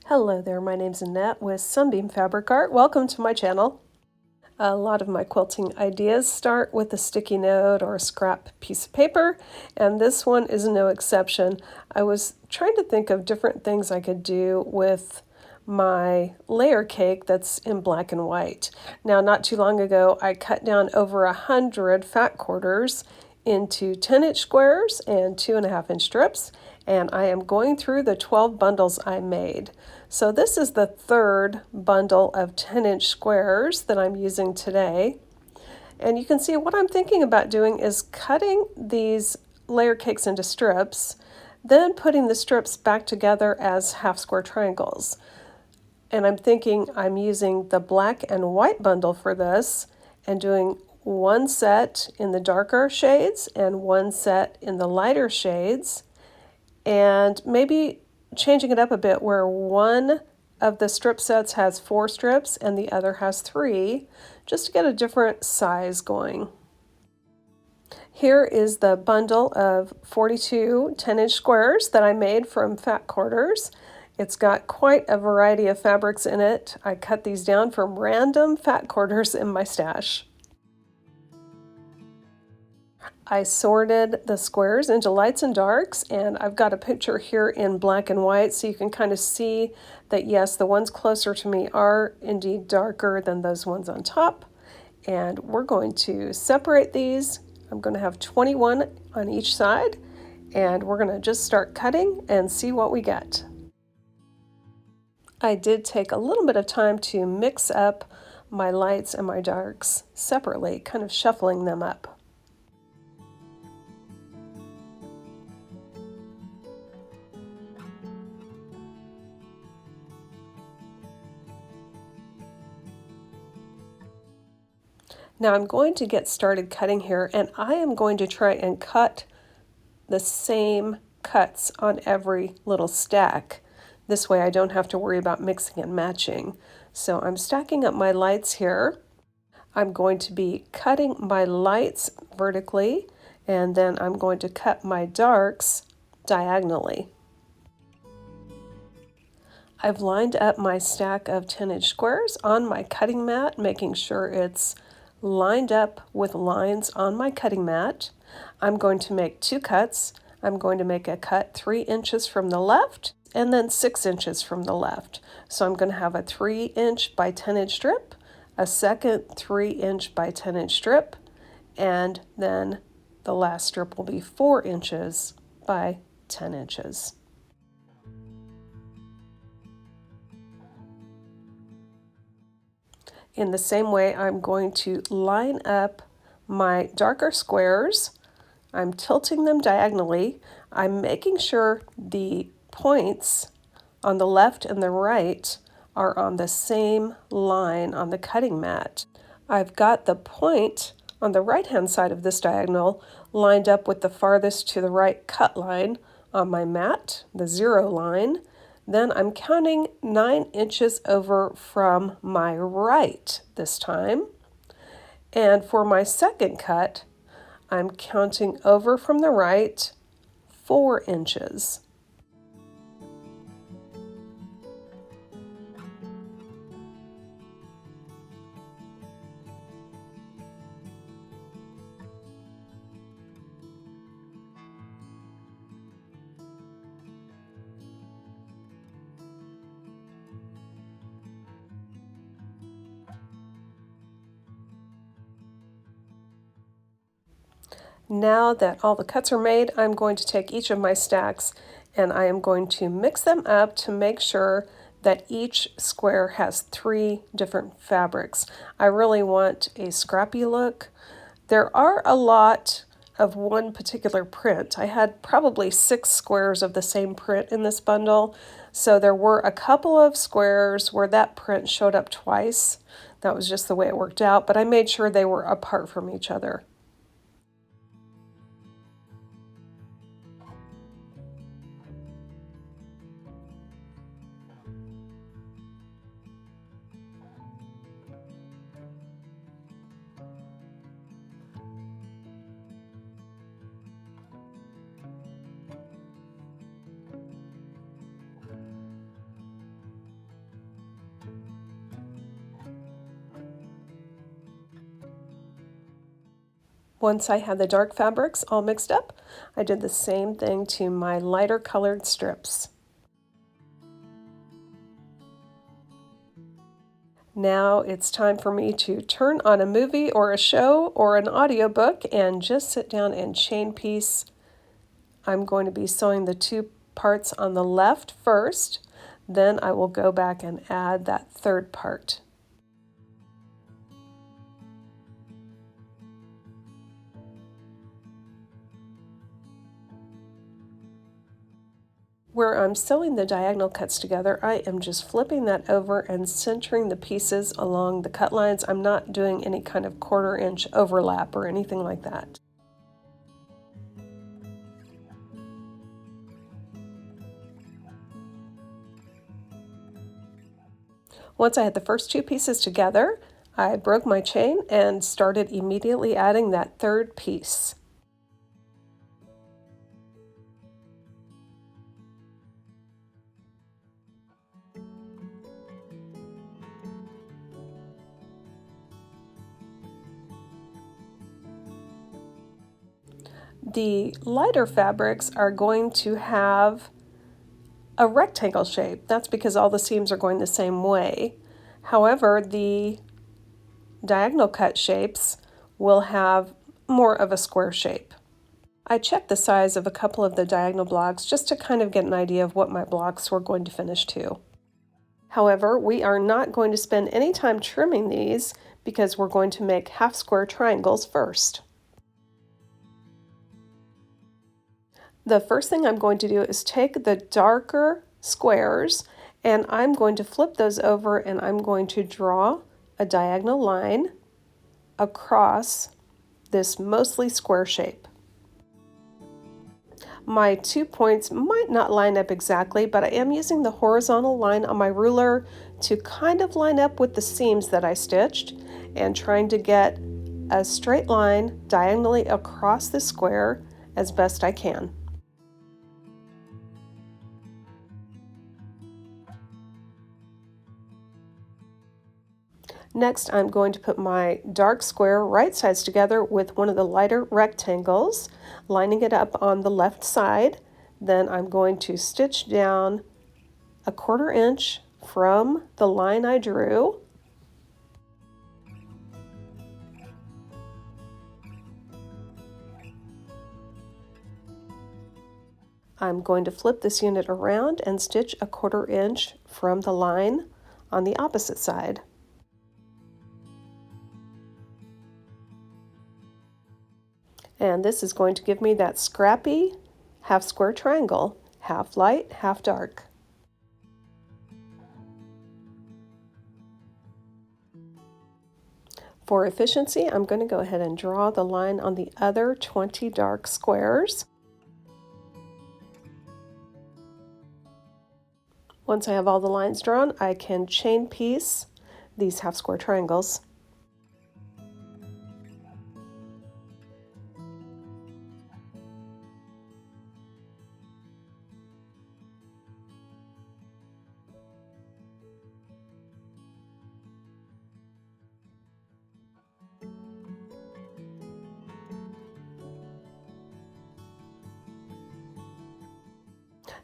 Hello there, my name's Annette with Sunbeam Fabric Art. Welcome to my channel. A lot of my quilting ideas start with a sticky note or a scrap piece of paper, and this one is no exception. I was trying to think of different things I could do with my layer cake that's in black and white. Now, not too long ago, I cut down over 100 fat quarters into 10-inch squares and 2.5-inch strips, and I am going through the 12 bundles I made. So this is the third bundle of 10-inch squares that I'm using today. And you can see what I'm thinking about doing is cutting these layer cakes into strips, then putting the strips back together as half square triangles. And I'm thinking I'm using the black and white bundle for this and doing one set in the darker shades and one set in the lighter shades, and maybe changing it up a bit where one of the strip sets has 4 strips and the other has 3, just to get a different size going. Here is the bundle of 42 10-inch squares that I made from fat quarters. It's got quite a variety of fabrics in it. I cut these down from random fat quarters in my stash. I sorted the squares into lights and darks, and I've got a picture here in black and white so you can kind of see that yes, the ones closer to me are indeed darker than those ones on top. And we're going to separate these. I'm going to have 21 on each side, and we're going to just start cutting and see what we get. I did take a little bit of time to mix up my lights and my darks separately, kind of shuffling them up. Now I'm going to get started cutting here, and I am going to try and cut the same cuts on every little stack. This way I don't have to worry about mixing and matching. So I'm stacking up my lights here. I'm going to be cutting my lights vertically, and then I'm going to cut my darks diagonally. I've lined up my stack of 10-inch squares on my cutting mat, making sure it's lined up with lines on my cutting mat. I'm going to make 2 cuts. I'm going to make a cut 3 inches from the left and then 6 inches from the left. So I'm going to have a 3-inch by 10-inch strip, a second 3-inch by 10-inch strip, and then the last strip will be 4 inches by 10 inches. In the same way, I'm going to line up my darker squares. I'm tilting them diagonally. I'm making sure the points on the left and the right are on the same line on the cutting mat. I've got the point on the right-hand side of this diagonal lined up with the farthest to the right cut line on my mat, the 0 line. Then I'm counting 9 inches over from my right this time. And for my second cut, I'm counting over from the right 4 inches. Now that all the cuts are made, I'm going to take each of my stacks and I am going to mix them up to make sure that each square has 3 different fabrics. I really want a scrappy look. There are a lot of one particular print. I had probably 6 squares of the same print in this bundle, so there were a couple of squares where that print showed up twice. That was just the way it worked out, but I made sure they were apart from each other. Once I had the dark fabrics all mixed up, I did the same thing to my lighter colored strips. Now it's time for me to turn on a movie or a show or an audiobook and just sit down and chain piece. I'm going to be sewing the two parts on the left first, then I will go back and add that third part. Where I'm sewing the diagonal cuts together, I am just flipping that over and centering the pieces along the cut lines. I'm not doing any kind of 1/4 inch overlap or anything like that. Once I had the first two pieces together, I broke my chain and started immediately adding that third piece. The lighter fabrics are going to have a rectangle shape. That's because all the seams are going the same way. However, the diagonal cut shapes will have more of a square shape. I checked the size of a couple of the diagonal blocks just to kind of get an idea of what my blocks were going to finish to. However, we are not going to spend any time trimming these because we're going to make half square triangles first. The first thing I'm going to do is take the darker squares and I'm going to flip those over and I'm going to draw a diagonal line across this mostly square shape. My 2 points might not line up exactly, but I am using the horizontal line on my ruler to kind of line up with the seams that I stitched and trying to get a straight line diagonally across the square as best I can. Next, I'm going to put my dark square right sides together with one of the lighter rectangles, lining it up on the left side. Then I'm going to stitch down a 1/4 inch from the line I drew. I'm going to flip this unit around and stitch a 1/4 inch from the line on the opposite side. And this is going to give me that scrappy half square triangle, half light, half dark. For efficiency, I'm going to go ahead and draw the line on the other 20 dark squares. Once I have all the lines drawn, I can chain piece these half square triangles.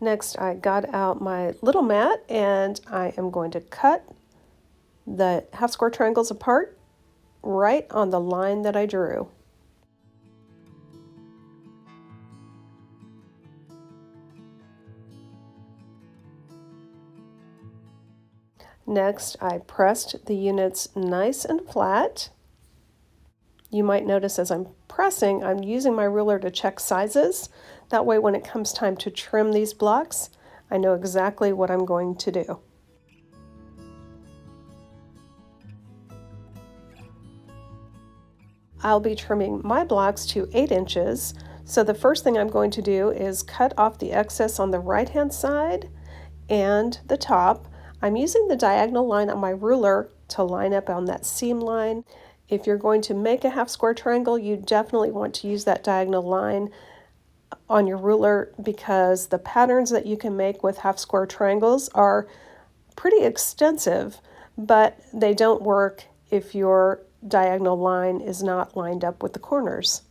Next, I got out my little mat and I am going to cut the half square triangles apart right on the line that I drew. Next, I pressed the units nice and flat. You might notice as I'm pressing, I'm using my ruler to check sizes. That way when it comes time to trim these blocks, I know exactly what I'm going to do. I'll be trimming my blocks to 8 inches. So the first thing I'm going to do is cut off the excess on the right-hand side and the top. I'm using the diagonal line on my ruler to line up on that seam line. If you're going to make a half square triangle, you definitely want to use that diagonal line on your ruler because the patterns that you can make with half square triangles are pretty extensive, but they don't work if your diagonal line is not lined up with the corners.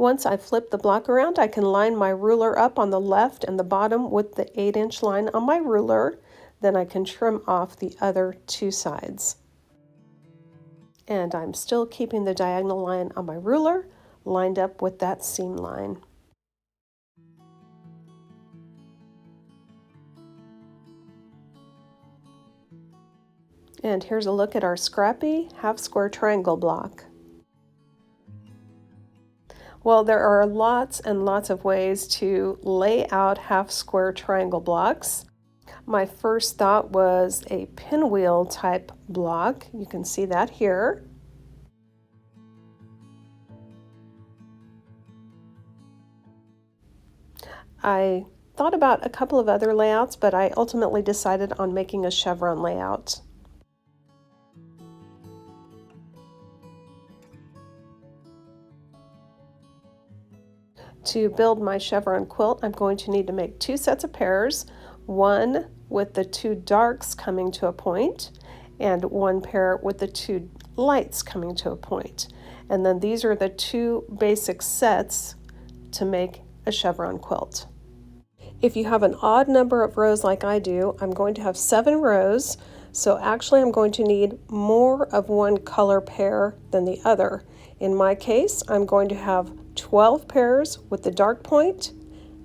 Once I flip the block around, I can line my ruler up on the left and the bottom with the 8-inch line on my ruler. Then I can trim off the other 2 sides. And I'm still keeping the diagonal line on my ruler lined up with that seam line. And here's a look at our scrappy half-square triangle block. Well, there are lots and lots of ways to lay out half-square triangle blocks. My first thought was a pinwheel type block. You can see that here. I thought about a couple of other layouts, but I ultimately decided on making a chevron layout. To build my chevron quilt, I'm going to need to make 2 sets of pairs, one with the 2 darks coming to a point, and 1 pair with the 2 lights coming to a point. And then these are the 2 basic sets to make a chevron quilt. If you have an odd number of rows like I do, I'm going to have 7 rows, so actually I'm going to need more of one color pair than the other. In my case, I'm going to have 12 pairs with the dark point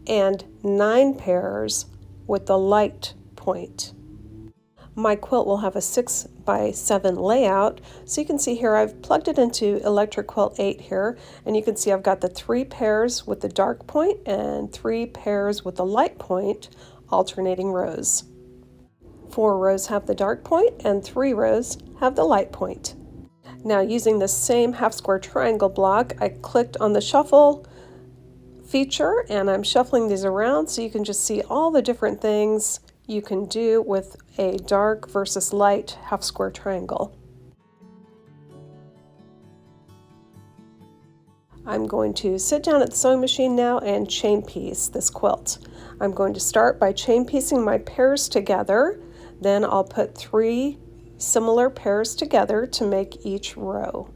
and 9 pairs with the light point. My quilt will have a 6x7 layout, so you can see here I've plugged it into Electric Quilt 8 here, and you can see I've got the 3 pairs with the dark point and 3 pairs with the light point, alternating rows. 4 rows have the dark point and 3 rows have the light point. Now, using the same half-square triangle block, I clicked on the shuffle feature and I'm shuffling these around so you can just see all the different things you can do with a dark versus light half-square triangle. I'm going to sit down at the sewing machine now and chain piece this quilt. I'm going to start by chain piecing my pairs together, then I'll put 3 similar pairs together to make each row.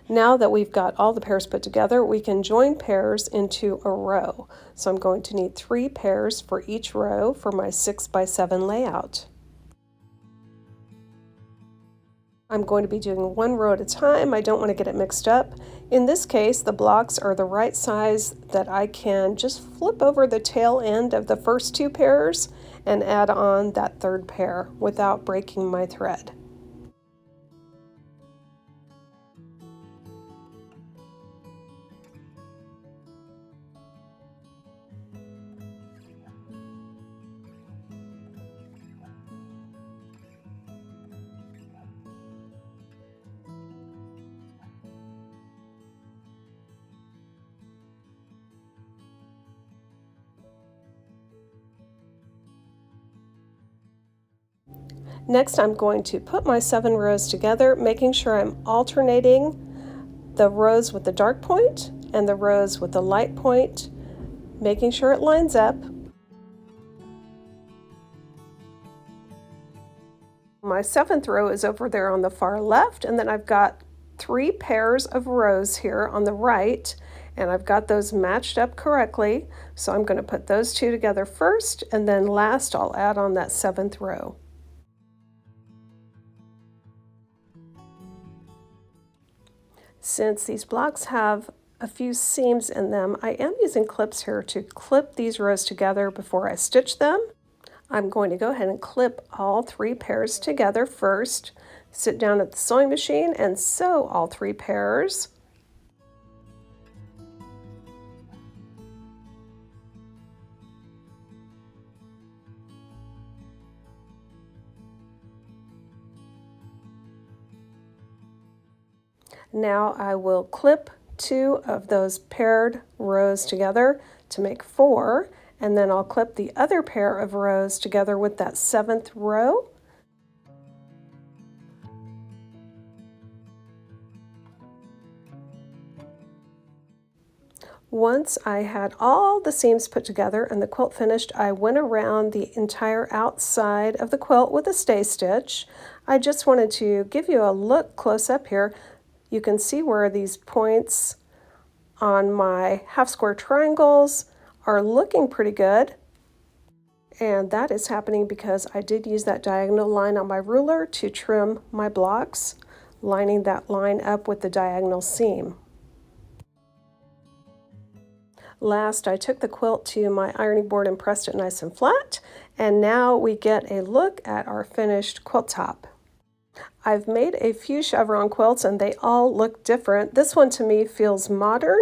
Now that we've got all the pairs put together, we can join pairs into a row. So I'm going to need 3 pairs for each row for my 6x7 layout. I'm going to be doing 1 row at a time. I don't want to get it mixed up. In this case, the blocks are the right size that I can just flip over the tail end of the first 2 pairs and add on that 3rd pair without breaking my thread. Next, I'm going to put my 7 rows together, making sure I'm alternating the rows with the dark point and the rows with the light point, making sure it lines up. My 7th row is over there on the far left, and then I've got 3 pairs of rows here on the right, and I've got those matched up correctly, so I'm going to put those 2 together first, and then last I'll add on that 7th row. Since these blocks have a few seams in them, I am using clips here to clip these rows together before I stitch them. I'm going to go ahead and clip all 3 pairs together first, sit down at the sewing machine and sew all 3 pairs. Now I will clip 2 of those paired rows together to make 4, and then I'll clip the other pair of rows together with that 7th row. Once I had all the seams put together and the quilt finished, I went around the entire outside of the quilt with a stay stitch. I just wanted to give you a look close up here. You can see where these points on my half square triangles are looking pretty good. And that is happening because I did use that diagonal line on my ruler to trim my blocks, lining that line up with the diagonal seam. Last, I took the quilt to my ironing board and pressed it nice and flat, and now we get a look at our finished quilt top. I've made a few chevron quilts and they all look different. This one to me feels modern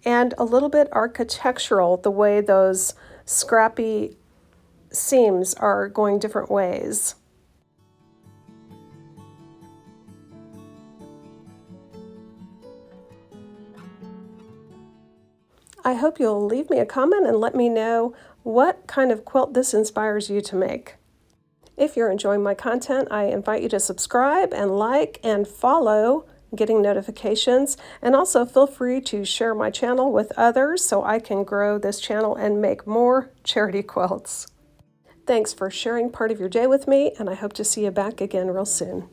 and a little bit architectural, the way those scrappy seams are going different ways. I hope you'll leave me a comment and let me know what kind of quilt this inspires you to make. If you're enjoying my content, I invite you to subscribe and like and follow, getting notifications, and also feel free to share my channel with others so I can grow this channel and make more charity quilts. Thanks for sharing part of your day with me, and I hope to see you back again real soon.